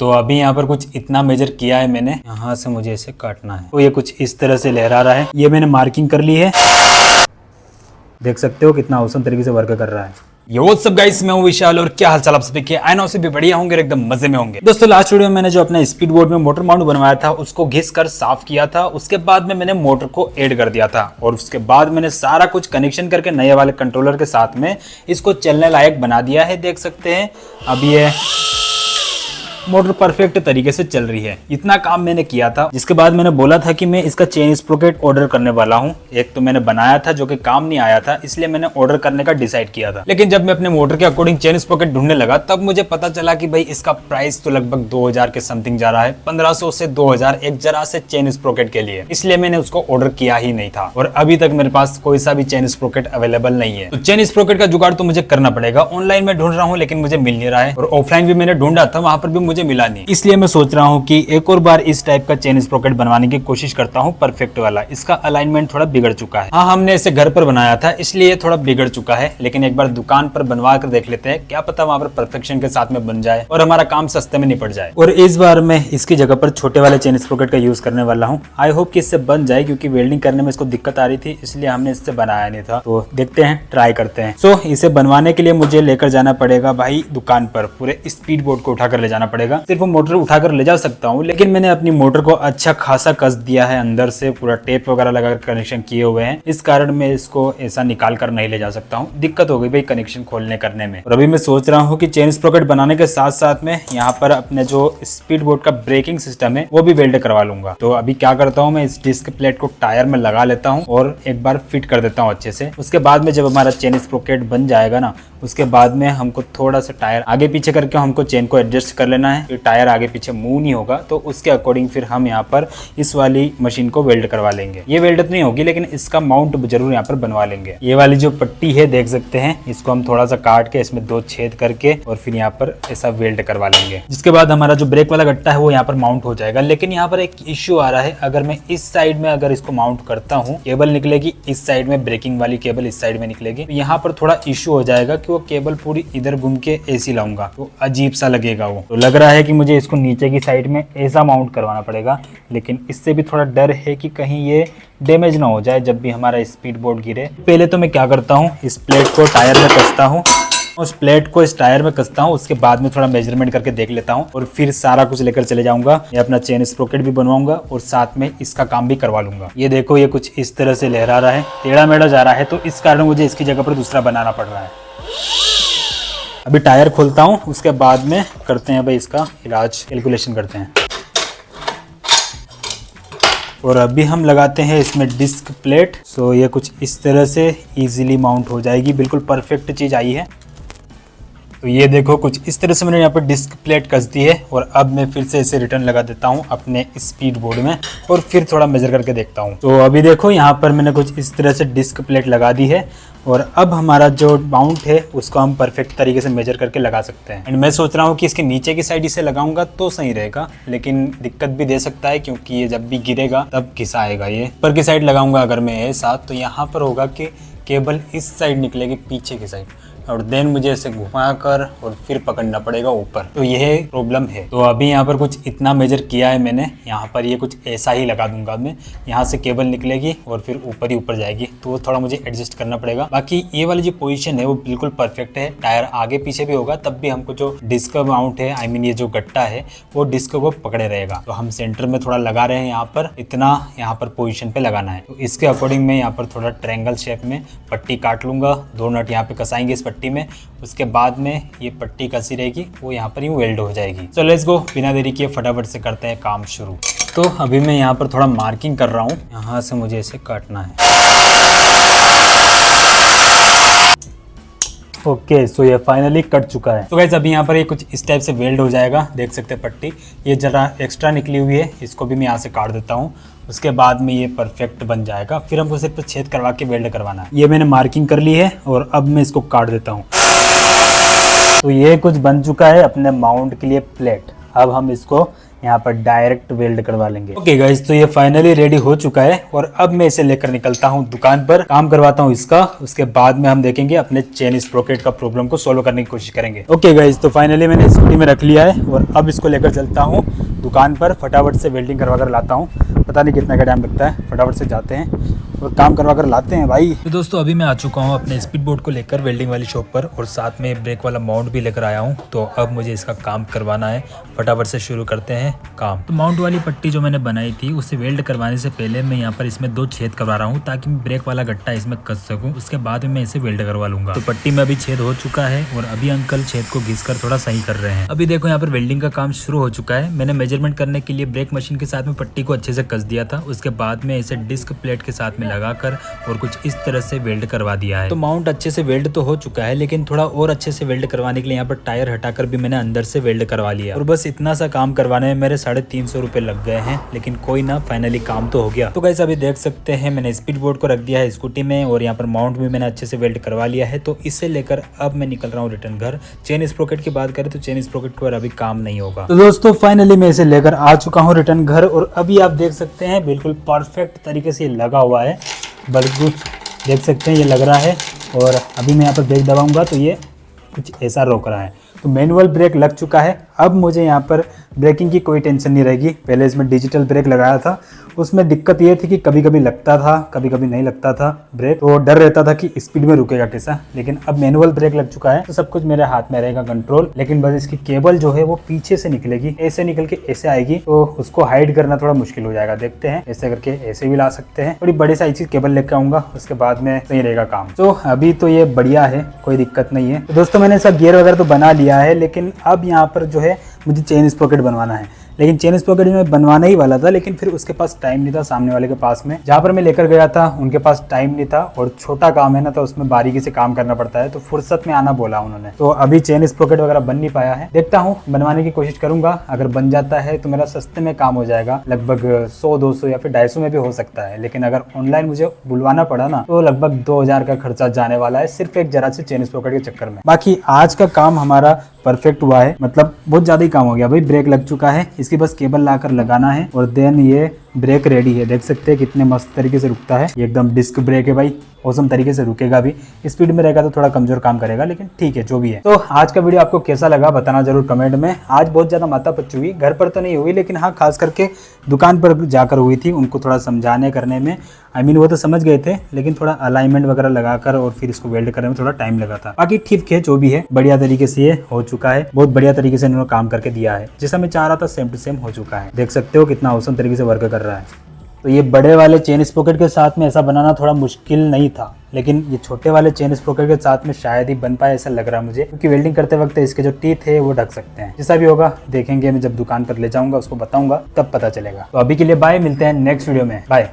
तो अभी यहाँ पर कुछ इतना मेजर किया है मैंने, यहाँ से मुझे इसे काटना है। तो ये कुछ इस तरह से लहरा रहा है, ये मैंने मार्किंग कर ली है। देख सकते हो कितना औसम तरीके से वर्क कर रहा है। यो व्हाट्स अप गाइस, मैं हूं विशाल और क्या हालचाल आप सभी के। आई नो से भी बढ़िया होंगे, एकदम मजे में होंगे। दोस्तों लास्ट वीडियो में मैंने जो अपना स्पीड बोर्ड में मोटर माउंट बनवाया था उसको घिस कर साफ किया था। उसके बाद में मैंने मोटर को ऐड कर दिया था और उसके बाद मैंने सारा कुछ कनेक्शन करके नए वाले कंट्रोलर के साथ में इसको चलने लायक बना दिया है। देख सकते हैं अब ये मोटर परफेक्ट तरीके से चल रही है। इतना काम मैंने किया था, जिसके बाद मैंने बोला था कि मैं इसका चेन स्प्रोकेट ऑर्डर करने वाला हूं। एक तो मैंने बनाया था जो कि काम नहीं आया था, इसलिए मैंने ऑर्डर करने का डिसाइड किया था। लेकिन जब मैं अपने मोटर के अकॉर्डिंग चेन स्प्रोकेट ढूंढने लगा तब मुझे पता चला कि भाई इसका प्राइस तो लगभग 2000 के समथिंग जा रहा है। 1500 से 2000 एक जरा से चेन स्प्रोकेट के लिए, इसलिए मैंने उसको ऑर्डर किया ही नहीं था और अभी तक मेरे पास कोई सा भी चेन स्प्रोकेट अवेलेबल नहीं है। तो चेन स्प्रोकेट का जुगाड़ तो मुझे करना पड़ेगा। ऑनलाइन में ढूंढ रहा हूँ लेकिन मुझे मिल नहीं रहा है और ऑफलाइन भी मैंने ढूंढा था, वहां पर भी मुझे मिला नहीं। इसलिए मैं सोच रहा हूं कि एक और बार इस टाइप का चेन स्प्रोकेट बनवाने की कोशिश करता हूं, परफेक्ट वाला। इसका अलाइनमेंट थोड़ा बिगड़ चुका है। हाँ, हमने इसे घर पर बनाया था इसलिए थोड़ा बिगड़ चुका है, लेकिन एक बार दुकान पर बनवा कर देख लेते हैं, क्या पता वहां पर परफेक्शन के साथ में बन जाए और हमारा काम सस्ते में निपट जाए। और इस बार मैं इसकी जगह पर छोटे वाले चेन स्प्रोकेट का यूज करने वाला हूँ। आई होप कि इससे बन जाए, क्योंकि वेल्डिंग करने में इसको दिक्कत आ रही थी, इसलिए हमने इससे बनाया नहीं था। तो देखते हैं, ट्राई करते हैं। सो इसे बनवाने के लिए मुझे लेकर जाना पड़ेगा भाई दुकान पर। पूरे स्पीड बोर्ड को उठाकर ले जाना पड़ेगा। सिर्फ मोटर उठाकर ले जा सकता हूँ, लेकिन मैंने अपनी मोटर को अच्छा खासा कस दिया है, अंदर से पूरा टेप वगैरह लगाकर कनेक्शन किए हुए हैं। इस कारण मैं इसको ऐसा निकाल कर नहीं ले जा सकता हूँ। दिक्कत हो गई भाई कनेक्शन खोलने करने में। और अभी मैं सोच रहा हूँ कि चेन स्प्रोकेट बनाने के साथ साथ में यहाँ पर अपने जो स्पीड बोर्ड का ब्रेकिंग सिस्टम है वो भी वेल्ड करवा लूंगा। तो अभी क्या करता हूँ, मैं इस डिस्क प्लेट को टायर में लगा लेता हूँ और एक बार फिट कर देता हूँ अच्छे से। उसके बाद में जब हमारा चेन स्प्रोकेट बन जाएगा ना, उसके बाद में हमको थोड़ा सा टायर आगे पीछे करके हमको चेन को एडजस्ट कर लेना है। फिर टायर आगे पीछे मूव नहीं होगा, तो उसके अकॉर्डिंग फिर हम यहाँ पर इस वाली मशीन को वेल्ड करवा लेंगे। ये वेल्ड नहीं होगी लेकिन इसका माउंट जरूर यहाँ पर बनवा लेंगे। ये वाली जो पट्टी है देख सकते हैं, इसको हम थोड़ा सा काट के इसमें 2 छेद करके और फिर यहाँ पर ऐसा वेल्ड करवा लेंगे। जिसके बाद हमारा जो ब्रेक वाला गट्टा है वो यहाँ पर माउंट हो जाएगा। लेकिन यहाँ पर एक इश्यू आ रहा है, अगर मैं इस साइड में अगर इसको माउंट करता हूँ, केबल निकलेगी इस साइड में, ब्रेकिंग वाली केबल इस साइड में निकलेगी। तो यहाँ पर थोड़ा इश्यू हो जाएगा कि वो केबल पूरी इधर घूम के ऐसी लाऊंगा तो अजीब सा लगेगा वो। तो लग रहा है कि मुझे इसको नीचे की साइड में ऐसा माउंट करवाना पड़ेगा, लेकिन इससे भी थोड़ा डर है कि कहीं ये डैमेज ना हो जाए जब भी हमारा स्पीड बोर्ड गिरे। पहले तो मैं क्या करता हूँ, इस प्लेट को टायर में कसता हूँ, उस प्लेट को इस टायर में कसता हूँ। उसके बाद में थोड़ा मेजरमेंट करके देख लेता हूँ और फिर सारा कुछ लेकर चले जाऊंगा। ये अपना चेन स्प्रोकेट भी बनवाऊंगा और साथ में इसका काम भी करवा लूंगा। ये देखो, ये कुछ इस तरह से लहरा रहा है, टेढ़ा मेढ़ा जा रहा है, तो इस कारण मुझे इसकी जगह पर दूसरा बनाना पड़ रहा है। अभी टायर खोलता हूँ, उसके बाद में करते हैं भाई इसका इलाज, कैलकुलेशन करते हैं। और अभी हम लगाते हैं इसमें डिस्क प्लेट। सो ये कुछ इस तरह से इजीली माउंट हो जाएगी, बिल्कुल परफेक्ट चीज़ आई है। तो ये देखो, कुछ इस तरह से मैंने यहाँ पर डिस्क प्लेट कस दी है और अब मैं फिर से इसे रिटर्न लगा देता हूँ अपने स्पीड बोर्ड में और फिर थोड़ा मेजर करके देखता हूँ। तो अभी देखो, यहाँ पर मैंने कुछ इस तरह से डिस्क प्लेट लगा दी है और अब हमारा जो माउंट है उसको हम परफेक्ट तरीके से मेजर करके लगा सकते हैं। एंड मैं सोच रहा हूँ कि इसके नीचे की साइड इसे लगाऊंगा तो सही रहेगा, लेकिन दिक्कत भी दे सकता है क्योंकि ये जब भी गिरेगा तब घिसाएगा। ये ऊपर की साइड लगाऊंगा अगर मैं ऐसा, तो यहाँ पर होगा कि केबल इस साइड निकलेगी पीछे की साइड और देन मुझे इसे घुमाकर और फिर पकड़ना पड़ेगा ऊपर। तो यह प्रॉब्लम है। तो अभी यहाँ पर कुछ इतना मेजर किया है मैंने, यहाँ पर ये कुछ ऐसा ही लगा दूंगा मैं। यहाँ से केबल निकलेगी और फिर ऊपर ही ऊपर जाएगी, तो थोड़ा मुझे एडजस्ट करना पड़ेगा। बाकी ये वाली जो पोजीशन है वो बिल्कुल परफेक्ट है। टायर आगे पीछे भी होगा तब भी हमको जो डिस्क माउंट है, आई मीन ये जो गट्टा है, वो डिस्क को पकड़े रहेगा। तो हम सेंटर में थोड़ा लगा रहे हैं, यहाँ पर इतना यहाँ पर पोजिशन पे लगाना है। तो इसके अकॉर्डिंग मैं यहाँ पर थोड़ा ट्रायंगल शेप में पट्टी काट लूंगा। 2 नट यहाँ पे कसाएंगे इस पट्टी में, उसके बाद में ये पट्टी कसी रहेगी, वो यहाँ पर ही वेल्ड हो जाएगी। तो लेट्स गो, बिना देरी किए फटाफट से करते हैं काम शुरू। तो अभी मैं यहाँ पर थोड़ा मार्किंग कर रहा हूँ, यहाँ से मुझे इसे काटना है। ओके, सो ये फाइनली कट चुका है। तो गाइस अभी यहाँ पर ये कुछ इस टाइप से वेल्ड हो जाएगा। देख सकते हैं पट्टी ये जरा एक्स्ट्रा निकली हुई है, इसको भी मैं यहाँ से काट देता हूँ। उसके बाद में ये परफेक्ट बन जाएगा। फिर हमको सिर्फ छेद करवा के वेल्ड करवाना है। ये मैंने मार्किंग कर ली है और अब मैं इसको काट देता हूँ। तो ये कुछ बन चुका है अपने माउंट के लिए प्लेट। अब हम इसको यहाँ पर डायरेक्ट वेल्ड करवा लेंगे। ओके गाइस, तो ये फाइनली रेडी हो चुका है और अब मैं इसे लेकर निकलता हूँ दुकान पर, काम करवाता हूँ इसका। उसके बाद में हम देखेंगे अपने चेन स्प्रोकेट का प्रॉब्लम को सोल्व करने की कोशिश करेंगे। ओके गाइस, तो फाइनली मैंने स्कूटी में रख लिया है और अब इसको लेकर चलता हूँ दुकान पर, फटाफट से वेल्डिंग करवा कर लाता हूँ। पता नहीं कितना का टाइम लगता है, फटाफट से जाते हैं और काम करवा कर लाते हैं भाई। तो दोस्तों अभी मैं आ चुका हूँ अपने स्पीड बोर्ड को लेकर वेल्डिंग वाली शॉप पर और साथ में ब्रेक वाला माउंट भी लेकर आया हूँ। तो अब मुझे इसका काम करवाना है, फटाफट से शुरू करते हैं काम। तो माउंट वाली पट्टी जो मैंने बनाई थी उसे वेल्ड करवाने से पहले मैं यहाँ पर इसमें 2 छेद करवा रहा हूँ ताकि मैं ब्रेक वाला गट्टा इसमें कस सकूँ। उसके बाद में मैं इसे वेल्ड करवा लूंगा। तो पट्टी में अभी छेद हो चुका है और अभी अंकल छेद को घिस कर थोड़ा सही कर रहे हैं। अभी देखो यहाँ पर वेल्डिंग का काम शुरू हो चुका है। मैंने मेजरमेंट करने के लिए ब्रेक मशीन के साथ में पट्टी को अच्छे से कस दिया था। उसके बाद में इसे डिस्क प्लेट के साथ में लगाकर और कुछ इस तरह से वेल्ड करवा दिया है। तो माउंट अच्छे से वेल्ड तो हो चुका है, लेकिन थोड़ा और अच्छे से वेल्ड करवाने के लिए यहाँ पर टायर हटाकर भी मैंने अंदर से वेल्ड करवा लिया। और बस इतना सा काम करवाने में मेरे 350 रुपए लग गए हैं, लेकिन कोई ना, फाइनली काम तो हो गया। तो गाइस अभी देख सकते हैं मैंने स्पीड बोर्ड को रख दिया है स्कूटी में और यहाँ पर माउंट भी मैंने अच्छे से वेल्ड करवा लिया है। तो इसे लेकर अब मैं निकल रहा हूँ रिटर्न घर। चेन स्प्रोकेट की बात करें तो चेन स्प्रोकेट पर अभी काम नहीं होगा। तो दोस्तों फाइनली मैं इसे लेकर आ चुका हूँ रिटर्न घर और अभी आप देख सकते हैं बिल्कुल परफेक्ट तरीके से लगा हुआ है। बल्कि देख सकते हैं ये लग रहा है और अभी मैं यहाँ पर ब्रेक दबाऊंगा तो ये कुछ ऐसा रोक रहा है। तो मैनुअल ब्रेक लग चुका है। अब मुझे यहाँ पर ब्रेकिंग की कोई टेंशन नहीं रहेगी। पहले इसमें डिजिटल ब्रेक लगाया था, उसमें दिक्कत ये थी कि कभी कभी लगता था, कभी कभी नहीं लगता था ब्रेक, तो डर रहता था कि स्पीड में रुकेगा कैसा। लेकिन अब मैनुअल ब्रेक लग चुका है तो सब कुछ मेरे हाथ में रहेगा कंट्रोल। लेकिन बस इसकी केबल जो है वो पीछे से निकलेगी, ऐसे निकल के ऐसे आएगी, तो उसको हाइड करना थोड़ा मुश्किल हो जाएगा। देखते हैं, ऐसे करके ऐसे भी ला सकते हैं। थोड़ी बड़ी साइज की केबल लेकर आऊंगा, उसके बाद में सही रहेगा काम। तो अभी तो ये बढ़िया है, कोई दिक्कत नहीं है। तो दोस्तों मैंने इसका गियर वगैरह तो बना लिया है, लेकिन अब यहाँ पर जो है मुझे चेन स्प्रोकेट बनवाना है। लेकिन चेन स्प्रोकेट में बनवाना ही वाला था, लेकिन फिर उसके पास टाइम नहीं था। सामने वाले के पास में जहाँ पर मैं लेकर गया था उनके पास टाइम नहीं था और छोटा काम है ना, तो उसमें बारीकी से काम करना पड़ता है। तो फुर्सत में आना बोला उन्होंने। तो अभी चेन स्प्रोकेट वगैरह बन नहीं पाया है। देखता हूँ, बनवाने की कोशिश करूंगा। अगर बन जाता है तो मेरा सस्ते में काम हो जाएगा, लगभग 100-200 या फिर 250 में भी हो सकता है। लेकिन अगर ऑनलाइन मुझे बुलवाना पड़ा ना तो लगभग 2000 का खर्चा जाने वाला है, सिर्फ एक जरा से चेन स्प्रोकेट के चक्कर में। बाकी आज का काम हमारा परफेक्ट हुआ है, मतलब बहुत ज्यादा ही काम हो गया भाई। ब्रेक लग चुका है, इसकी बस केबल लाकर लगाना है और देन ये ब्रेक रेडी है। देख सकते हैं कितने मस्त तरीके से रुकता है। ये एकदम डिस्क ब्रेक है भाई, औसम तरीके से रुकेगा भी। स्पीड में रहेगा तो थोड़ा कमजोर काम करेगा, लेकिन ठीक है जो भी है। तो आज का वीडियो आपको कैसा लगा बताना जरूर कमेंट में। आज बहुत ज्यादा माथापच्ची हुई, घर पर तो नहीं हुई, लेकिन हाँ खास करके दुकान पर जाकर हुई थी। उनको थोड़ा समझाने करने में, वो तो समझ गए थे, लेकिन थोड़ा अलाइनमेंट वगैरह लगाकर और फिर इसको वेल्ड करने में थोड़ा टाइम लगा था। बाकी ठीक है जो भी है, बढ़िया तरीके से ये हो चुका है। बहुत बढ़िया तरीके से इन्होंने काम करके दिया है, जैसा मैं चाह रहा था सेम टू सेम हो चुका है। देख सकते हो कितना औसम तरीके से वर्क कर रहा है। तो ये बड़े वाले चेन स्प्रोकेट के साथ में ऐसा बनाना थोड़ा मुश्किल नहीं था, लेकिन ये छोटे वाले चेन स्प्रोकेट के साथ में शायद ही बन पाए, ऐसा लग रहा है मुझे। क्योंकि वेल्डिंग करते वक्त इसके जो टीथ है वो ढक सकते हैं। जैसा भी होगा देखेंगे, मैं जब दुकान पर ले जाऊंगा उसको बताऊंगा, तब पता चलेगा। तो अभी के लिए बाय, मिलते हैं नेक्स्ट वीडियो में, बाय।